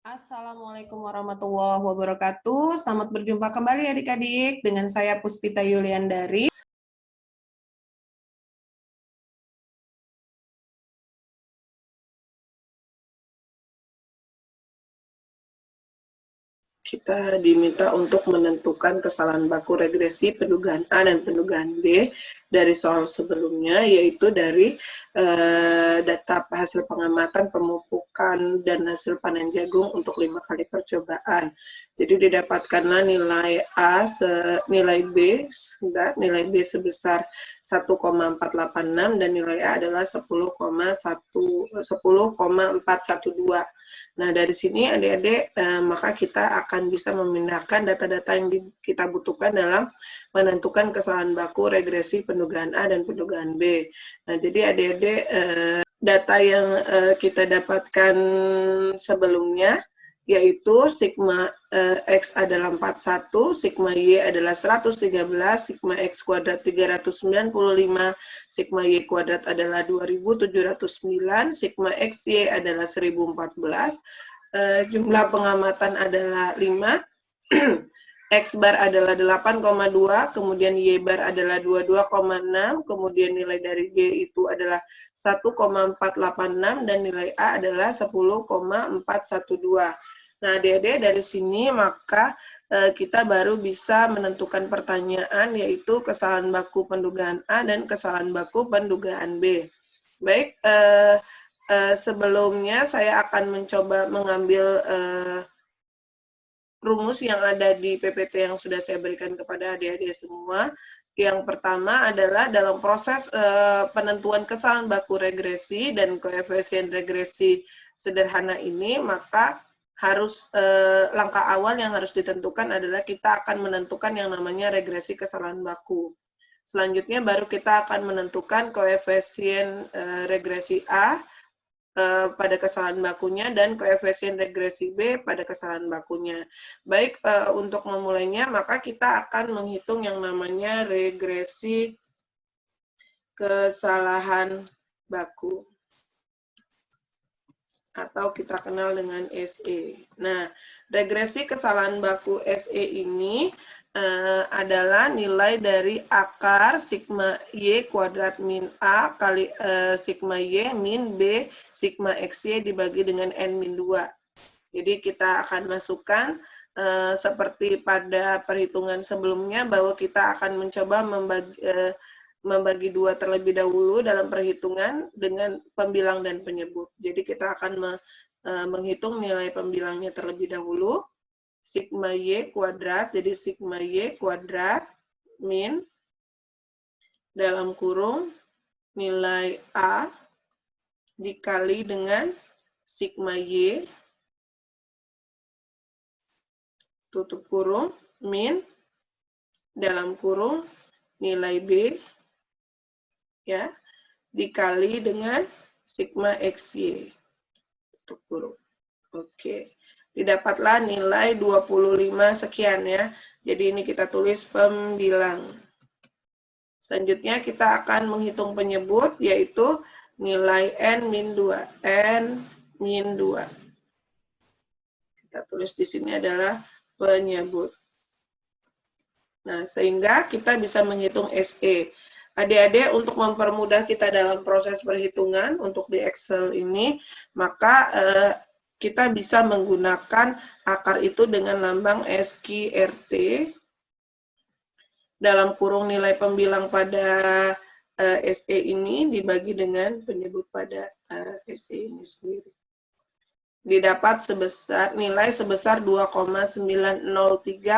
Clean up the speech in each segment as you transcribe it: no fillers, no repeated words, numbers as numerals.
Assalamualaikum warahmatullahi wabarakatuh. Selamat berjumpa kembali adik-adik dengan saya Puspita Yuliandari. Kita diminta untuk menentukan kesalahan baku regresi pendugaan A dan pendugaan B dari soal sebelumnya, yaitu dari data hasil pengamatan pemupukan dan hasil panen jagung untuk 5 kali percobaan. Jadi didapatkanlah nilai A, nilai B sebesar 1,486 dan nilai A adalah 10,412. Nah, dari sini adik-adik, maka kita akan bisa memindahkan data-data yang kita butuhkan dalam menentukan kesalahan baku regresi pendugaan A dan pendugaan B. Nah, jadi adik-adik, data yang kita dapatkan sebelumnya, yaitu sigma X adalah 41, sigma Y adalah 113, sigma X kuadrat 395, sigma Y kuadrat adalah 2709, sigma XY adalah 1014, jumlah pengamatan adalah 5, X bar adalah 8,2, kemudian Y bar adalah 22,6, kemudian nilai dari B itu adalah 1,486 dan nilai A adalah 10,412. Nah, adik-adik dari sini maka kita baru bisa menentukan pertanyaan, yaitu kesalahan baku pendugaan A dan kesalahan baku pendugaan B. Baik, sebelumnya saya akan mencoba mengambil rumus yang ada di PPT yang sudah saya berikan kepada adik-adik semua. Yang pertama adalah dalam proses penentuan kesalahan baku regresi dan koefisien regresi sederhana ini, maka harus langkah awal yang harus ditentukan adalah kita akan menentukan yang namanya regresi kesalahan baku. Selanjutnya baru kita akan menentukan koefisien regresi A pada kesalahan bakunya dan koefisien regresi B pada kesalahan bakunya. Baik, untuk memulainya maka kita akan menghitung yang namanya regresi kesalahan baku atau kita kenal dengan SE. Nah, regresi kesalahan baku SE ini adalah nilai dari akar sigma Y kuadrat min A kali sigma Y min B sigma XY dibagi dengan N min 2. Jadi kita akan masukkan seperti pada perhitungan sebelumnya bahwa kita akan mencoba membagi dua terlebih dahulu dalam perhitungan dengan pembilang dan penyebut. Jadi kita akan menghitung nilai pembilangnya terlebih dahulu. Sigma Y kuadrat, jadi sigma Y kuadrat min dalam kurung nilai A dikali dengan sigma Y tutup kurung min dalam kurung nilai B ya dikali dengan sigma XY tutup kurung. Oke. Didapatlah nilai 25 sekian ya. Jadi ini kita tulis pembilang. Selanjutnya kita akan menghitung penyebut, yaitu nilai N min 2. N min 2. Kita tulis di sini adalah penyebut. Nah, sehingga kita bisa menghitung SE. Adik-adik, untuk mempermudah kita dalam proses perhitungan untuk di Excel ini, maka kita bisa menggunakan akar itu dengan lambang SQRT dalam kurung nilai pembilang pada SE ini dibagi dengan penyebut pada SE ini sendiri. Didapat nilai sebesar 2,903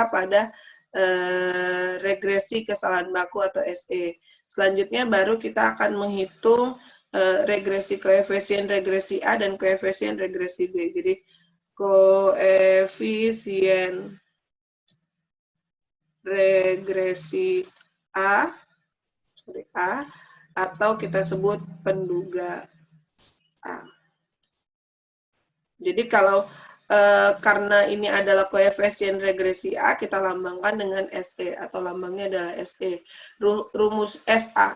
pada regresi kesalahan baku atau SE. Selanjutnya baru kita akan menghitung regresi koefisien regresi A dan koefisien regresi B. Jadi koefisien regresi A atau kita sebut penduga A. Jadi kalau karena ini adalah koefisien regresi A, kita lambangkan dengan SE atau lambangnya adalah SE. Rumus SA.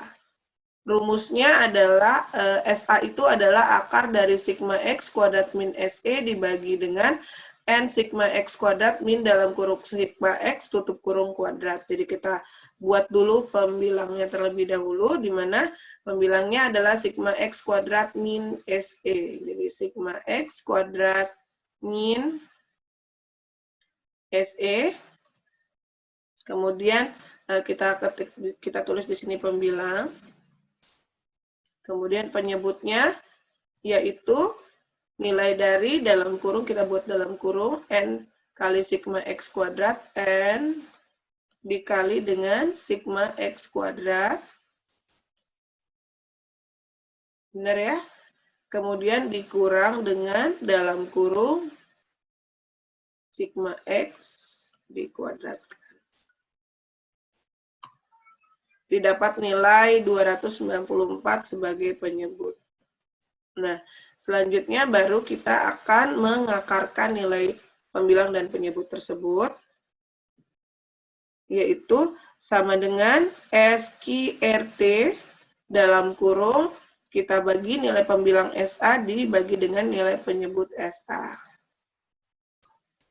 rumusnya adalah SA itu adalah akar dari sigma X kuadrat min SE dibagi dengan N sigma X kuadrat min dalam kurung sigma X tutup kurung kuadrat. Jadi kita buat dulu pembilangnya terlebih dahulu, di mana pembilangnya adalah sigma X kuadrat min SE. Jadi sigma X kuadrat min SE. Kemudian kita tulis di sini pembilang. Kemudian penyebutnya yaitu nilai dari dalam kurung, kita buat dalam kurung, N kali sigma X kuadrat, N dikali dengan sigma X kuadrat. Benar ya? Kemudian dikurang dengan dalam kurung sigma X dikuadratkan. Didapat nilai 294 sebagai penyebut. Nah, selanjutnya baru kita akan mengakarkan nilai pembilang dan penyebut tersebut, yaitu sama dengan SQRT dalam kurung, kita bagi nilai pembilang SA dibagi dengan nilai penyebut SA.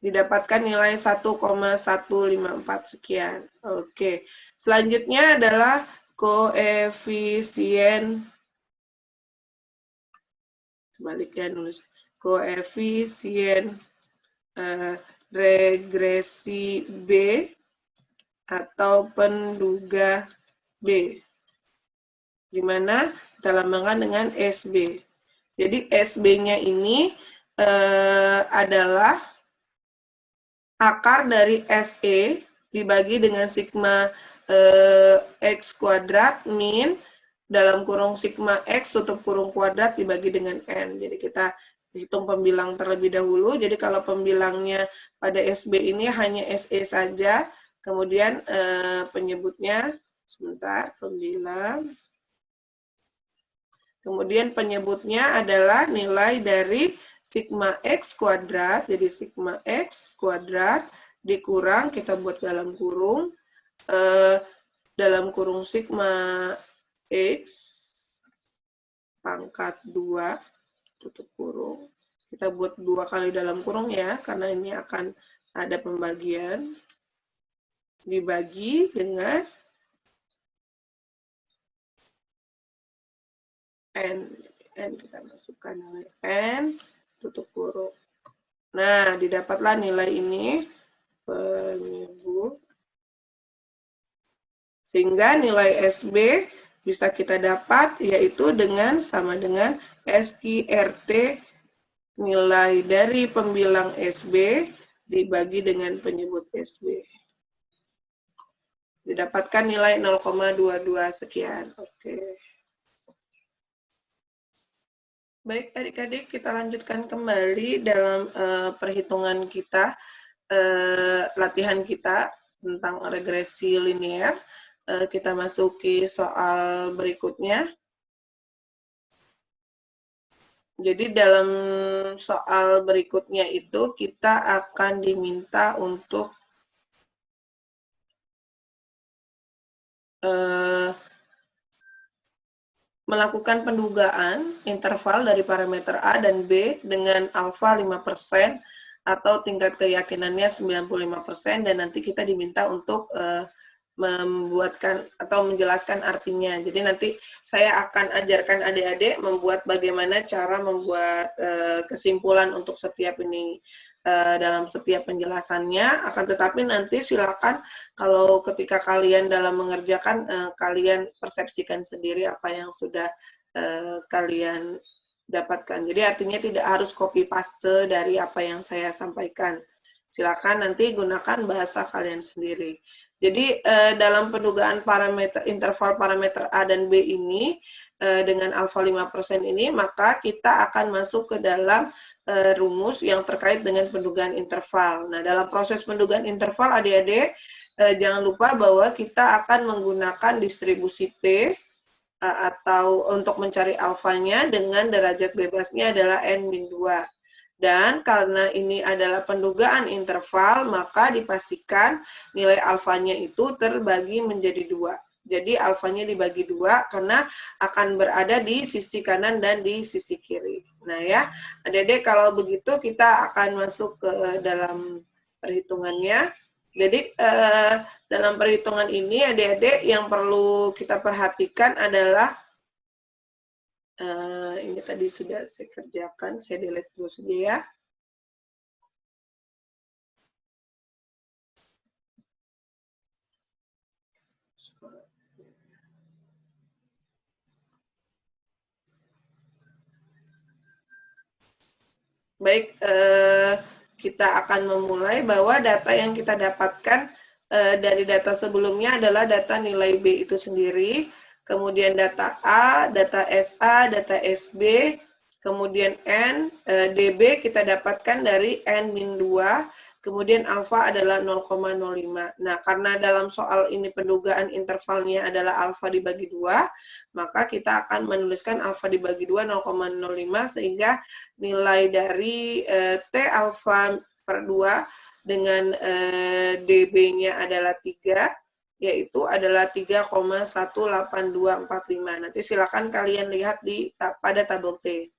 Didapatkan nilai 1,154 sekian. Oke. Selanjutnya adalah koefisien, sebaliknya nulis koefisien regresi B atau penduga B, di mana kita lambangkan dengan SB. Jadi SB-nya ini adalah akar dari SE dibagi dengan sigma X kuadrat min dalam kurung sigma X tutup kurung kuadrat dibagi dengan N. Jadi kita hitung pembilang terlebih dahulu. Jadi kalau pembilangnya pada SB ini hanya SE saja, kemudian penyebutnya, sebentar, pembilang. Kemudian penyebutnya adalah nilai dari sigma X kuadrat, jadi sigma X kuadrat dikurang, kita buat dalam kurung sigma X pangkat 2, tutup kurung. Kita buat 2 kali dalam kurung ya, karena ini akan ada pembagian. Dibagi dengan N kita masukkan nilai N, tutup kurung. Nah, didapatlah nilai ini, penyebut. Sehingga nilai SB bisa kita dapat, yaitu sama dengan SQRT nilai dari pembilang SB dibagi dengan penyebut SB. Didapatkan nilai 0,22 sekian. Oke. Baik, adik-adik, kita lanjutkan kembali dalam perhitungan kita, latihan kita tentang regresi linear. Kita masuki soal berikutnya. Jadi dalam soal berikutnya itu kita akan diminta untuk melakukan pendugaan interval dari parameter A dan B dengan alfa 5% atau tingkat keyakinannya 95%, dan nanti kita diminta untuk membuatkan atau menjelaskan artinya. Jadi nanti saya akan ajarkan adik-adik membuat bagaimana cara membuat kesimpulan untuk setiap ini dalam setiap penjelasannya. Akan tetapi nanti silakan kalau ketika kalian dalam mengerjakan, kalian persepsikan sendiri apa yang sudah kalian dapatkan. Jadi artinya tidak harus copy paste dari apa yang saya sampaikan. Silakan nanti gunakan bahasa kalian sendiri. Jadi dalam pendugaan parameter interval parameter A dan B ini dengan alfa 5% ini, maka kita akan masuk ke dalam rumus yang terkait dengan pendugaan interval. Nah, dalam proses pendugaan interval adik-adik jangan lupa bahwa kita akan menggunakan distribusi T atau untuk mencari alfanya dengan derajat bebasnya adalah N-2. Dan karena ini adalah pendugaan interval, maka dipastikan nilai alfanya itu terbagi menjadi 2. Jadi alfanya dibagi 2 karena akan berada di sisi kanan dan di sisi kiri. Nah ya, adik-adik kalau begitu kita akan masuk ke dalam perhitungannya. Jadi dalam perhitungan ini adik-adik yang perlu kita perhatikan adalah ini tadi sudah saya kerjakan, saya delete dulu saja ya. Baik, kita akan memulai bahwa data yang kita dapatkan dari data sebelumnya adalah data nilai B itu sendiri, kemudian data A, data SA, data SB, kemudian N, DB kita dapatkan dari N-2, kemudian alfa adalah 0,05. Nah, karena dalam soal ini pendugaan intervalnya adalah alfa dibagi 2, maka kita akan menuliskan alfa dibagi 2 0,05 sehingga nilai dari T alfa per 2 dengan DB-nya adalah 3, yaitu adalah 3,18245. Nanti silakan kalian lihat pada tabel T.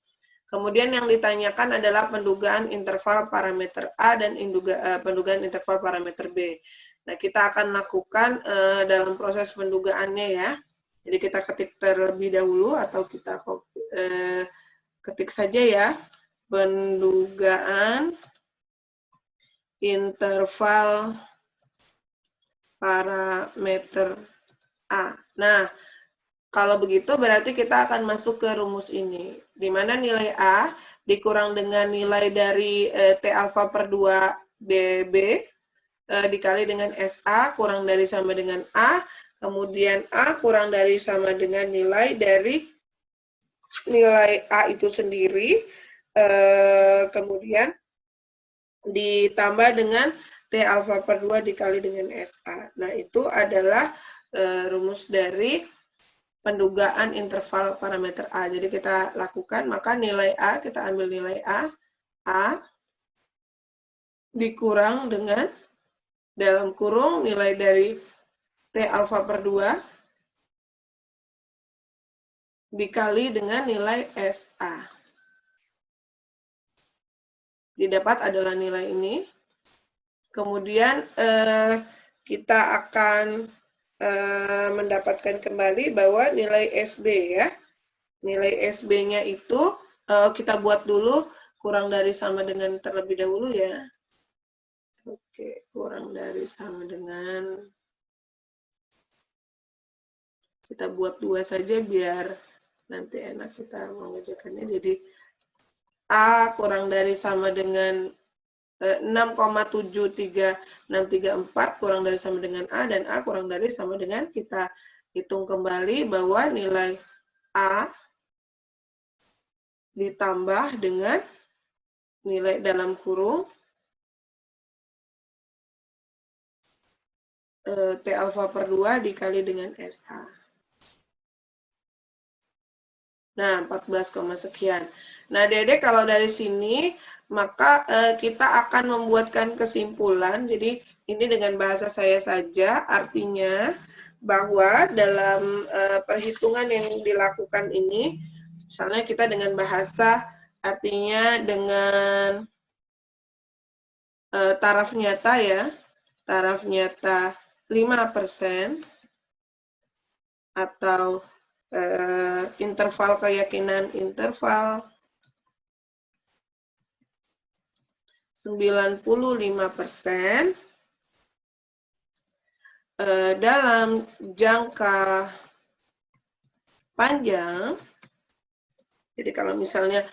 Kemudian yang ditanyakan adalah pendugaan interval parameter A dan pendugaan interval parameter B. Nah, kita akan lakukan dalam proses pendugaannya ya. Jadi kita ketik terlebih dahulu atau kita ketik saja ya. Pendugaan interval parameter A. Nah, kalau begitu berarti kita akan masuk ke rumus ini. Di mana nilai A dikurang dengan nilai dari T alfa per 2 DB dikali dengan SA kurang dari sama dengan A. Kemudian A kurang dari sama dengan nilai dari nilai A itu sendiri. Kemudian ditambah dengan T alfa per 2 dikali dengan SA. Nah, itu adalah rumus dari pendugaan interval parameter A. Jadi kita lakukan, maka nilai A, kita ambil nilai A dikurang dengan dalam kurung nilai dari T alfa per 2 dikali dengan nilai SA. Didapat adalah nilai ini. Kemudian kita akan mendapatkan kembali bahwa nilai SB ya. Nilai SB-nya itu kita buat dulu kurang dari sama dengan terlebih dahulu ya. Oke, kurang dari sama dengan, kita buat 2 saja biar nanti enak kita mengerjakannya. Jadi A kurang dari sama dengan 6,73634 kurang dari sama dengan A, dan A kurang dari sama dengan, kita hitung kembali bahwa nilai A ditambah dengan nilai dalam kurung T alfa per 2 dikali dengan SA. Nah, 14, sekian. Nah, Dede kalau dari sini, maka kita akan membuatkan kesimpulan. Jadi, ini dengan bahasa saya saja, artinya bahwa dalam perhitungan yang dilakukan ini, misalnya kita dengan bahasa, artinya dengan taraf nyata ya, taraf nyata 5% atau interval keyakinan interval 95% dalam jangka panjang. Jadi kalau misalnya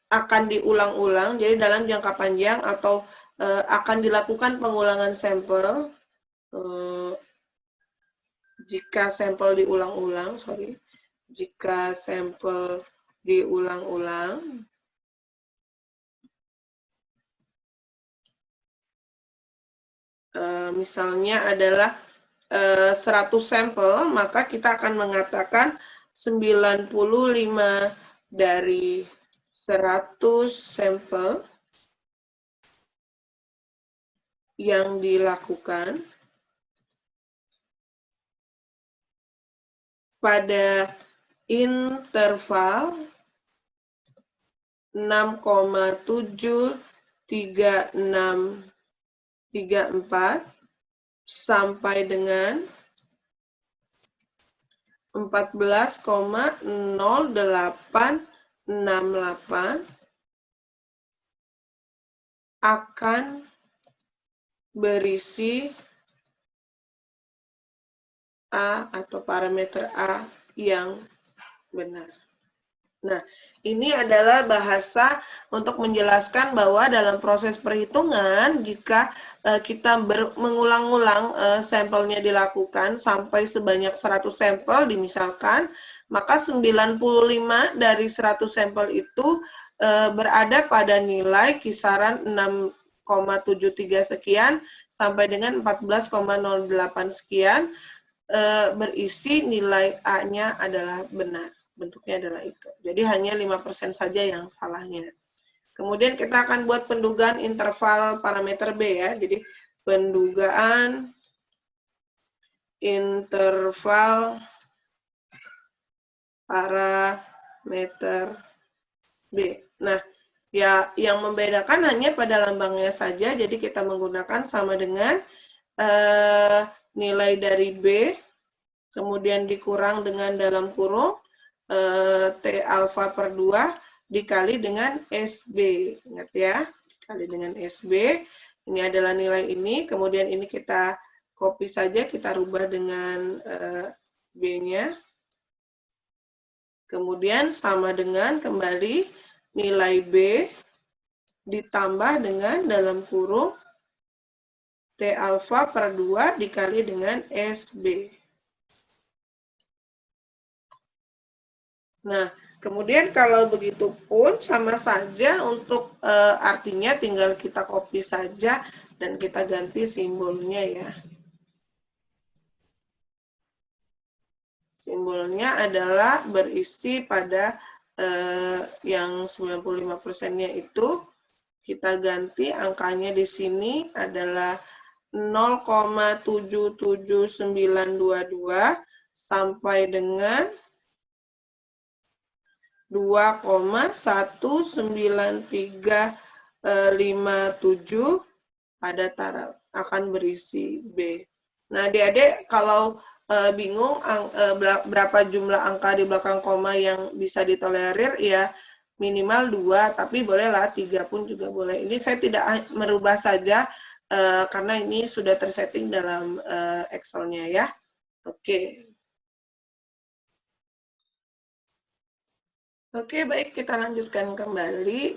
akan diulang-ulang, jadi dalam jangka panjang atau akan dilakukan pengulangan sampel jika sampel diulang-ulang, jika sampel diulang-ulang, misalnya adalah 100 sampel, maka kita akan mengatakan 95 dari 100 sampel yang dilakukan pada interval 6,73634 sampai dengan 14,0868 akan berisi A atau parameter A yang benar. Nah, ini adalah bahasa untuk menjelaskan bahwa dalam proses perhitungan, jika kita mengulang-ulang sampelnya dilakukan sampai sebanyak 100 sampel dimisalkan, maka 95 dari 100 sampel itu berada pada nilai kisaran 6,73 sekian sampai dengan 14,08 sekian, berisi nilai A-nya adalah benar. Bentuknya adalah itu. Jadi hanya 5% saja yang salahnya. Kemudian kita akan buat pendugaan interval parameter B ya. Jadi pendugaan interval parameter B. Nah, ya yang membedakan hanya pada lambangnya saja. Jadi kita menggunakan sama dengan nilai dari B, kemudian dikurang dengan dalam kurung T alfa per 2 dikali dengan SB. Ingat ya, dikali dengan SB. Ini adalah nilai ini, kemudian ini kita copy saja, kita rubah dengan B-nya. Kemudian sama dengan kembali nilai B ditambah dengan dalam kurung T alfa per 2 dikali dengan SB. Nah, kemudian kalau begitu pun sama saja untuk artinya tinggal kita copy saja dan kita ganti simbolnya ya. Simbolnya adalah berisi pada yang 95%-nya itu, kita ganti angkanya di sini adalah 0,77922 sampai dengan 2,19357 pada taraf akan berisi B. Nah, adik-adik kalau bingung berapa jumlah angka di belakang koma yang bisa ditolerir, ya minimal 2, tapi bolehlah 3 pun juga boleh. Ini saya tidak merubah saja karena ini sudah tersetting dalam Excel-nya ya. Oke. Oke, baik, kita lanjutkan kembali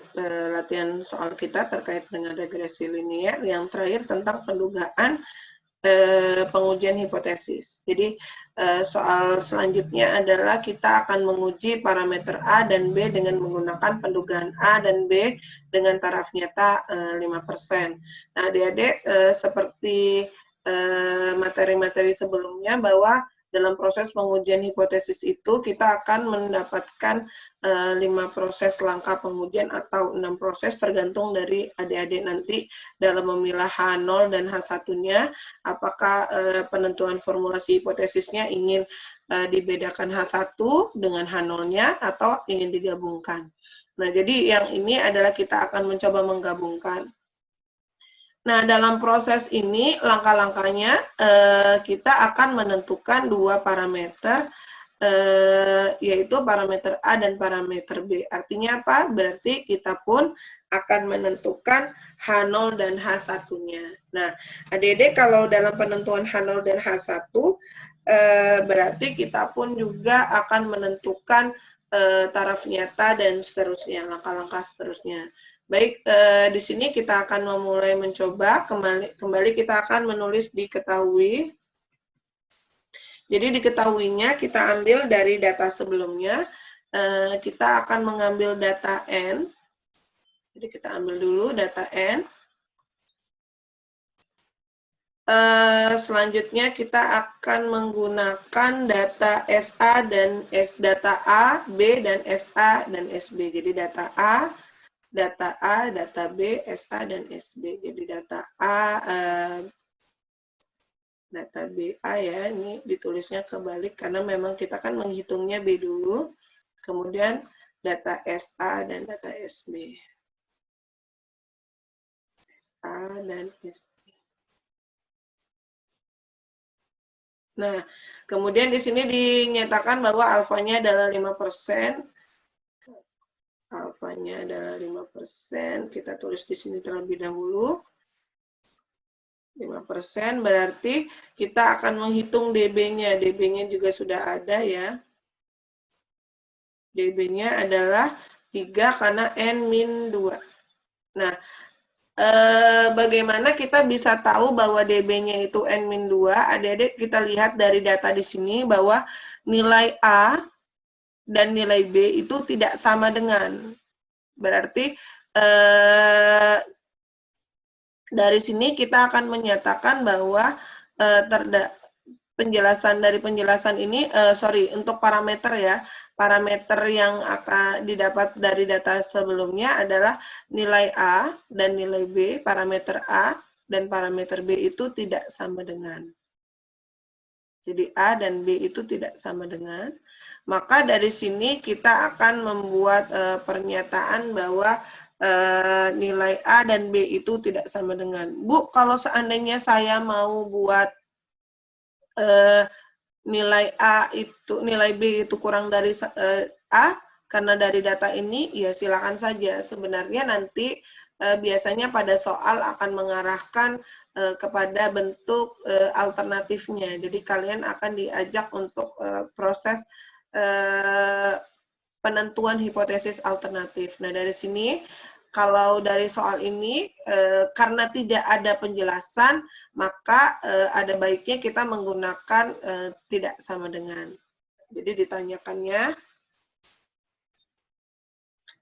latihan soal kita terkait dengan regresi linier. Yang terakhir tentang pendugaan pengujian hipotesis. Jadi soal selanjutnya adalah kita akan menguji parameter A dan B dengan menggunakan pendugaan A dan B dengan taraf nyata 5%. Nah, adik-adik seperti materi-materi sebelumnya bahwa dalam proses pengujian hipotesis itu kita akan mendapatkan 5 proses langkah pengujian atau 6 proses tergantung dari adik-adik nanti dalam memilah H0 dan H1-nya, apakah penentuan formulasi hipotesisnya ingin dibedakan H1 dengan H0-nya atau ingin digabungkan. Nah, jadi yang ini adalah kita akan mencoba menggabungkan. Nah, dalam proses ini, langkah-langkahnya kita akan menentukan 2 parameter, yaitu parameter A dan parameter B. Artinya apa? Berarti kita pun akan menentukan H0 dan H1-nya. Nah, adik-adik kalau dalam penentuan H0 dan H1, berarti kita pun juga akan menentukan taraf nyata dan seterusnya, langkah-langkah seterusnya. Baik, di sini kita akan memulai mencoba, kembali kita akan menulis diketahui. Jadi diketahuinya kita ambil dari data sebelumnya, kita akan mengambil data N. Jadi kita ambil dulu data N. Selanjutnya kita akan menggunakan data SA dan data A, B, dan SA dan SB. Jadi data A, data B, SA, dan SB. Jadi data A, data BA ya, ini ditulisnya kebalik karena memang kita kan menghitungnya B dulu, kemudian data SA dan data SB. SA dan SB. Nah, kemudian di sini dinyatakan bahwa alfanya adalah 5%. Alfanya adalah 5%. Kita tulis di sini terlebih dahulu. 5% berarti kita akan menghitung DB-nya. DB-nya juga sudah ada ya. DB-nya adalah 3 karena N-2. Nah, bagaimana kita bisa tahu bahwa DB-nya itu N-2? Adik-adik kita lihat dari data di sini bahwa nilai A dan nilai B itu tidak sama dengan. Berarti dari sini kita akan menyatakan bahwa penjelasan ini, untuk parameter ya, parameter yang akan didapat dari data sebelumnya adalah nilai A dan nilai B, parameter A dan parameter B itu tidak sama dengan. Jadi A dan B itu tidak sama dengan. Maka dari sini kita akan membuat pernyataan bahwa nilai A dan B itu tidak sama dengan. Bu, kalau seandainya saya mau buat nilai B itu kurang dari A, karena dari data ini, ya silakan saja. Sebenarnya nanti biasanya pada soal akan mengarahkan kepada bentuk alternatifnya. Jadi kalian akan diajak untuk proses penentuan hipotesis alternatif. Nah, dari sini, kalau dari soal ini, karena tidak ada penjelasan, maka ada baiknya kita menggunakan tidak sama dengan. Jadi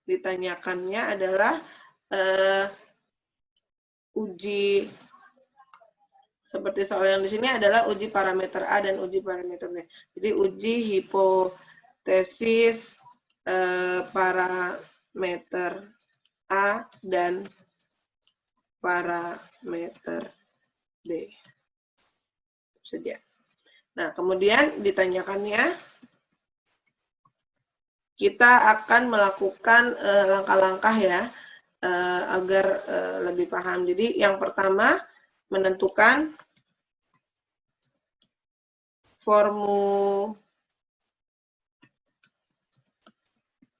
ditanyakannya adalah uji, seperti soal yang di sini adalah uji parameter A dan uji parameter B. Jadi uji hipotesis parameter A dan parameter B. Saja. Nah, kemudian ditanyakannya, kita akan melakukan langkah-langkah ya, agar lebih paham. Jadi yang pertama, menentukan formula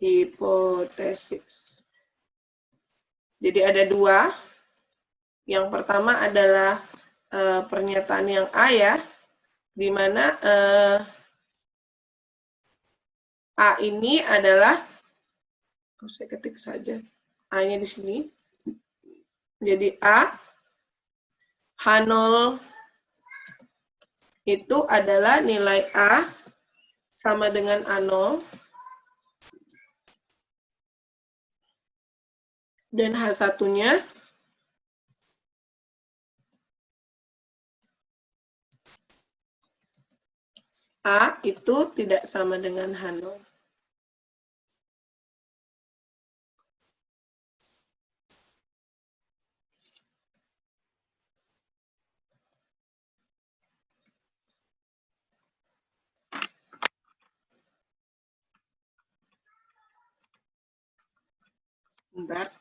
hipotesis. Jadi ada dua. Yang pertama adalah pernyataan yang A ya, di mana A ini adalah, saya ketik saja A-nya di sini. Jadi A, H0 itu adalah nilai A sama dengan A0, dan H1-nya A itu tidak sama dengan H0. Bentar.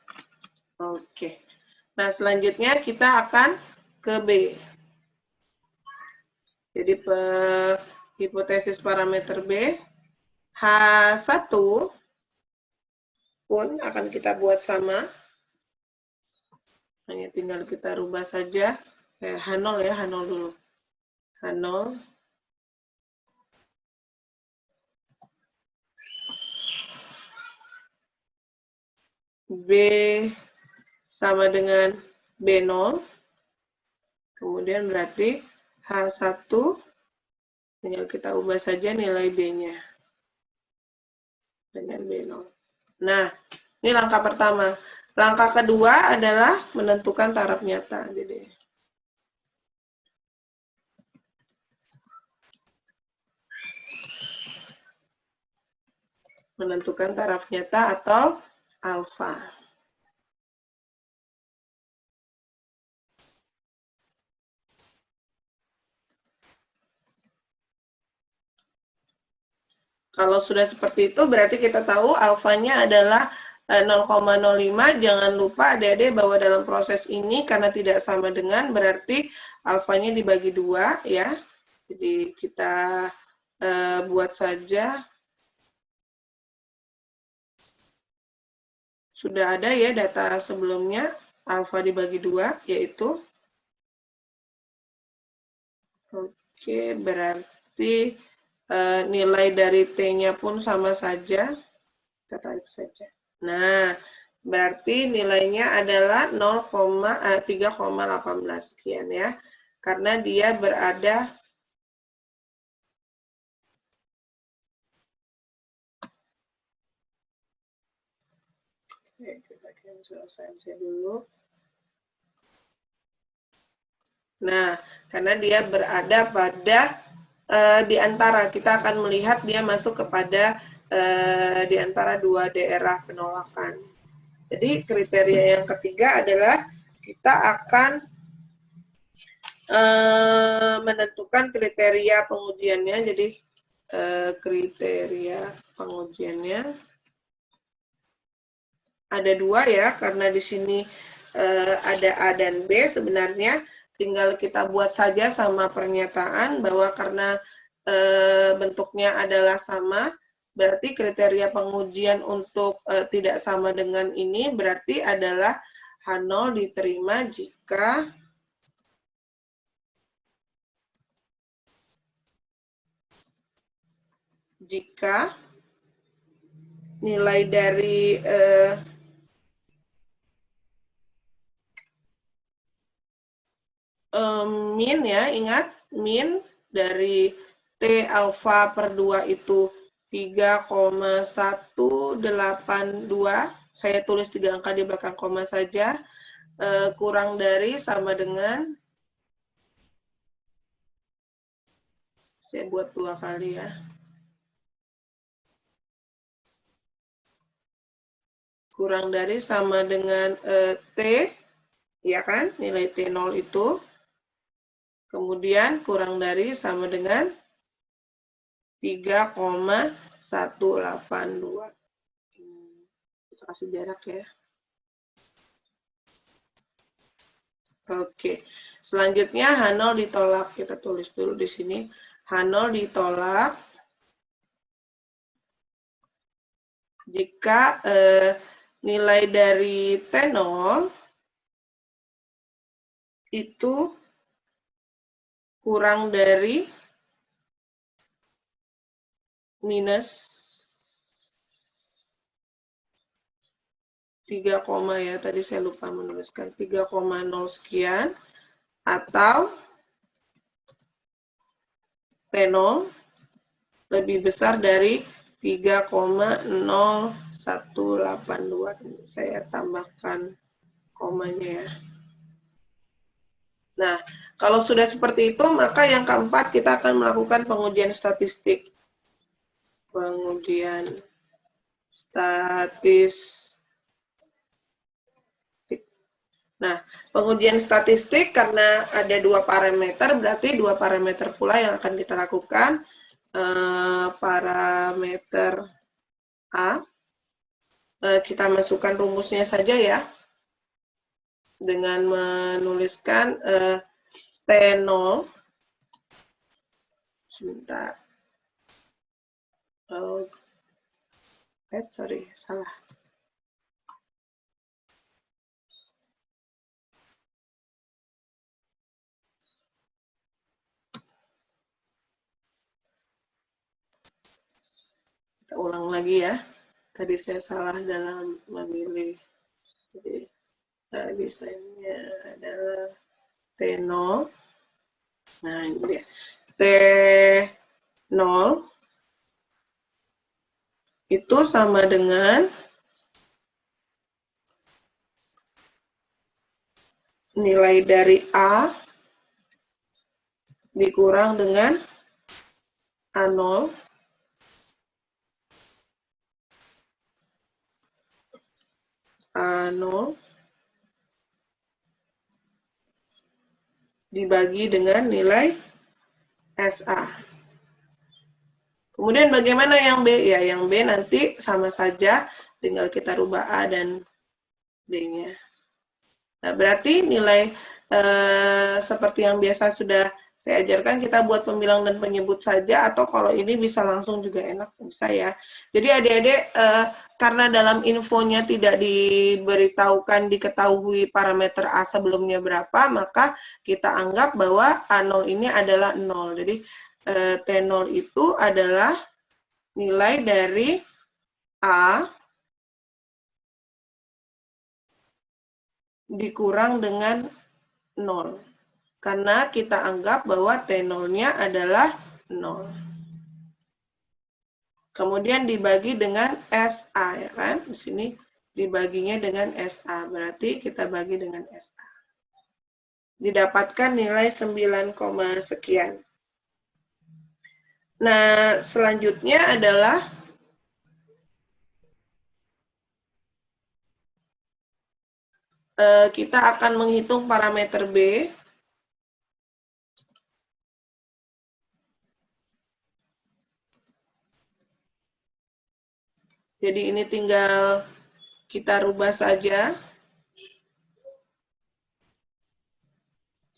Oke. Nah, selanjutnya kita akan ke B. Jadi hipotesis parameter B, H1 pun akan kita buat sama. Hanya tinggal kita rubah saja. H0 ya, H0 dulu. H0. B sama dengan B0. Kemudian berarti H1 tinggal kita ubah saja nilai B-nya dengan B0. Nah, ini langkah pertama. Langkah kedua adalah menentukan taraf nyata. Jadi menentukan taraf nyata atau alfa. Kalau sudah seperti itu, berarti kita tahu alfanya adalah 0,05. Jangan lupa adik-adik bahwa dalam proses ini, karena tidak sama dengan, berarti alfanya dibagi 2, ya. Jadi kita buat saja. Sudah ada ya data sebelumnya, alfa dibagi 2, yaitu. Oke, berarti nilai dari T-nya pun sama saja. Kita tarik saja. Nah, berarti nilainya adalah 3,18 sekian ya. Karena dia berada kita cancel saja dulu. Nah, karena dia berada pada di antara, kita akan melihat dia masuk kepada di antara dua daerah penolakan. Jadi kriteria yang ketiga adalah kita akan menentukan kriteria pengujiannya. Jadi kriteria pengujiannya ada 2 ya, karena di sini ada A dan B. Sebenarnya tinggal kita buat saja sama pernyataan bahwa karena bentuknya adalah sama, berarti kriteria pengujian untuk tidak sama dengan ini berarti adalah H0 diterima jika nilai dari min ya, ingat min dari T alfa per 2 itu 3,182. Saya tulis 3 angka di belakang koma saja. Kurang dari sama dengan, saya buat 2 kali ya. Kurang dari sama dengan T, ya kan? Nilai T0 itu. Kemudian kurang dari sama dengan 3,182. Kita kasih jarak ya. Oke. Selanjutnya H0 ditolak. Kita tulis dulu di sini. H0 ditolak jika nilai dari T0 itu kurang dari minus 3, ya, tadi saya lupa menuliskan 3,0 sekian, atau T0 lebih besar dari 3,0182. Saya tambahkan komanya ya. Nah, kalau sudah seperti itu, maka yang keempat kita akan melakukan pengujian statistik. Pengujian statistik. Nah, pengujian statistik karena ada 2 parameter, berarti 2 parameter pula yang akan kita lakukan. Parameter A, kita masukkan rumusnya saja ya, dengan menuliskan T0, sebentar, sorry, salah. Kita ulang lagi ya, tadi saya salah dalam memilih. Jadi desainnya adalah T0. Nah, ini dia. T0 itu sama dengan nilai dari A dikurang dengan A0 dibagi dengan nilai SA Kemudian bagaimana yang B? Ya, yang B nanti sama saja, tinggal kita rubah A dan B-nya. Nah, berarti nilai seperti yang biasa sudah saya ajarkan, kita buat pembilang dan penyebut saja, atau kalau ini bisa langsung juga enak, bisa ya. Jadi adik-adik, karena dalam infonya tidak diberitahukan, diketahui parameter A sebelumnya berapa, maka kita anggap bahwa A0 ini adalah 0. Jadi T0 itu adalah nilai dari A dikurang dengan 0. Karena kita anggap bahwa T0-nya adalah 0. Kemudian dibagi dengan SA, ya kan? Di sini dibaginya dengan SA, berarti kita bagi dengan SA. Didapatkan nilai 9, sekian. Nah, selanjutnya adalah kita akan menghitung parameter B. Jadi ini tinggal kita rubah saja.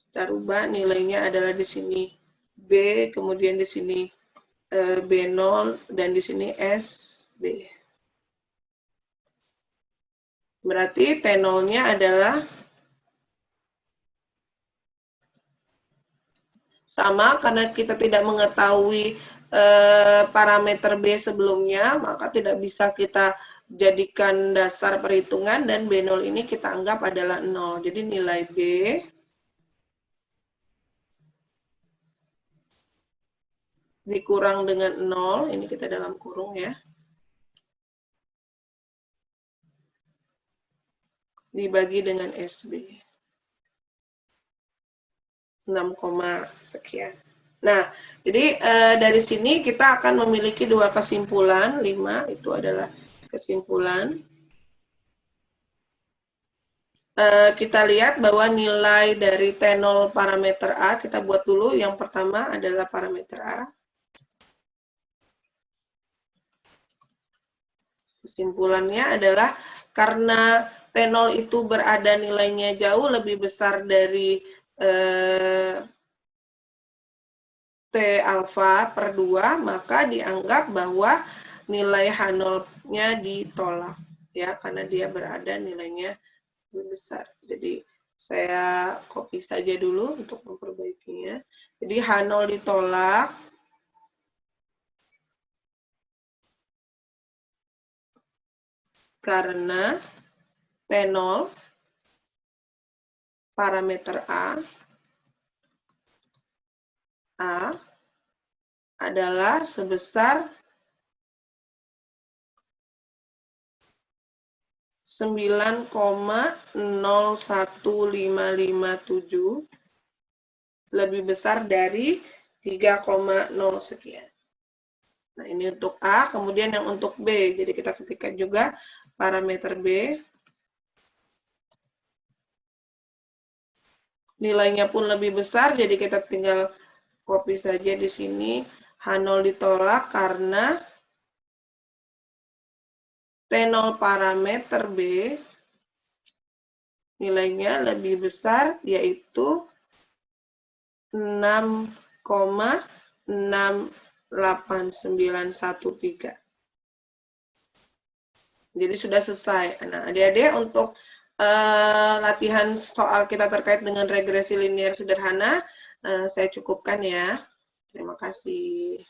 Kita rubah nilainya adalah di sini B, kemudian di sini B0, dan di sini SB. Berarti T0-nya adalah sama, karena kita tidak mengetahui parameter B sebelumnya, maka tidak bisa kita jadikan dasar perhitungan, dan B0 ini kita anggap adalah 0. Jadi nilai B dikurang dengan 0, ini kita dalam kurung ya, dibagi dengan SB. 6, sekian. Nah, jadi dari sini kita akan memiliki dua kesimpulan. 5 itu adalah kesimpulan. Kita lihat bahwa nilai dari T0 parameter A, kita buat dulu. Yang pertama adalah parameter A. Kesimpulannya adalah karena T0 itu berada nilainya jauh lebih besar dari T alfa per 2, maka dianggap bahwa nilai H0-nya ditolak, ya, karena dia berada nilainya lebih besar. Jadi saya copy saja dulu untuk memperbaikinya. Jadi H0 ditolak karena T0 parameter A adalah sebesar 9,01557, lebih besar dari 3,0 sekian. Nah, ini untuk A, kemudian yang untuk B. Jadi kita ketikkan juga parameter B. Nilainya pun lebih besar, jadi kita tinggal copy saja di sini. H0 ditolak karena T0 parameter B nilainya lebih besar, yaitu 6,68913. Jadi sudah selesai. Nah, adik-adik, untuk latihan soal kita terkait dengan regresi linear sederhana, saya cukupkan ya. Terima kasih.